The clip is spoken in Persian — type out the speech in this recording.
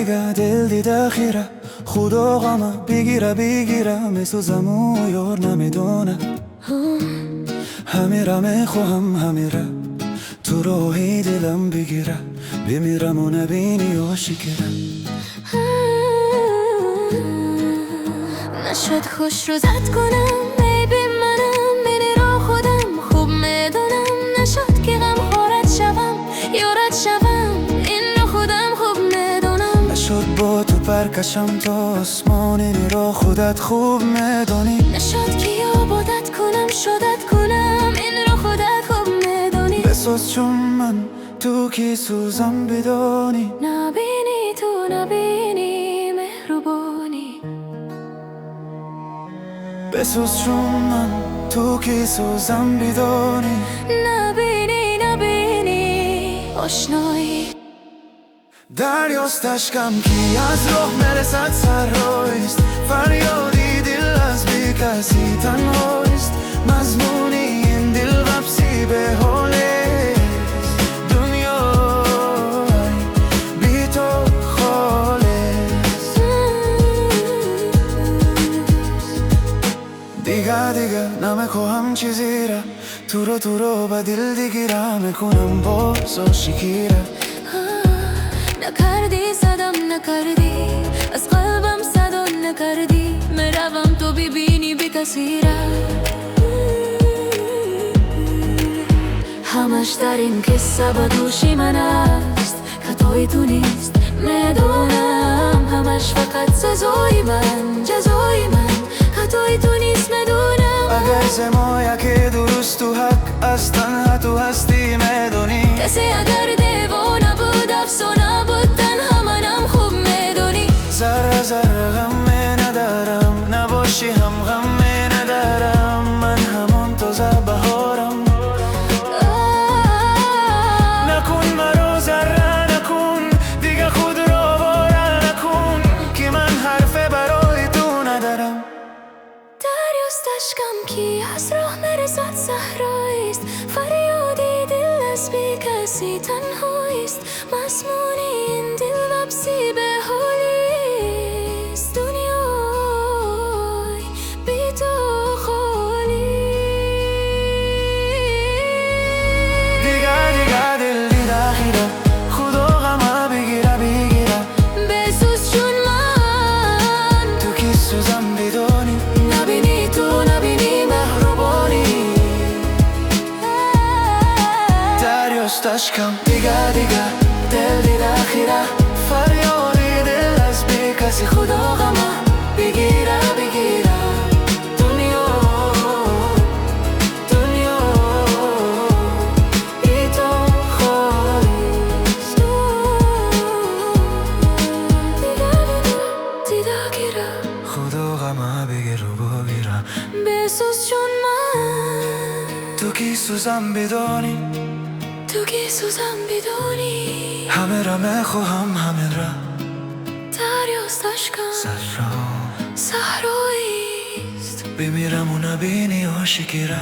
دیگه دل دیده خیره خدا غمه بگیره میسوزم و یار نمیدونه همیره میخواهم همیره تو راهی دلم بگیره بمیرم و نبینی عاشقیره نشد خوش روزت کنم بیبی منم منی را خودم خوب میدونم نشد که غم خورد شوم یارت شوم این را خودم خوب میدونم نشد با تو پرکشم تا آسمان این را خودت خوب میدونی نشد که یابادت کنم شدت کنم این را خودت خوب میدونی بسوز چون من تو کی سوزم بدانی نبینی تو نبینی مهربانی بسوز چون من تو کی سوزم بدانی نبینی آشنایی دریاست اشکم کی از راه مرسد سرایست فریادی دل از بی کسی تنهایست مضمونی این دل وبسی به حالست دنیای بی تو خالص دیگه نمیخواهم چیزی را تو رو با دل دیگیره میکنم باز عاشقیره نکردی صدم نکردی از قلبم صدا نکردی میروم تو ببینی بی کسی را همش در این قصه بدوشی من است خطای تو نیست میدونم همش فقط سزای من جزای من خطای تو نیست میدونم اگر زمایا که درست تو حق از تنها تو هستی میدونی کسی اگر دیوانه بود افسانه بود تنها منم خوب میدونی ذره غم ندارم نباشی هم غم ندارم من همون تازه بهارم نکن مرا ذره نکن دیگه خود را باره نکن که من حرف برای تو ندارم دریاست اشکم کی از راه مرسد صحرایست فریادی دل از بی کسی تنهایست مسمونی این دل وبسی به حالیست دنیای بی تو خالی دیگه دل دیده خیره خدا غمه بگیره بسوز چون من تو کی سوزم بدانی نبینی تو نبینی مهربانی دریاست اشکم دیگه دل دیده خیره فریادی دل از بی کسی خدا غمه بگیره دنیا بی تو خالیست دیده خدا غمه بگیر و بگیره بسوز چون من تو کی سوزم بدانی تو کی سوزم بدونی همه را میخواهم همه را دریاست اشکم صحراییست صحراییست بمیرم و نبینی عاشقی را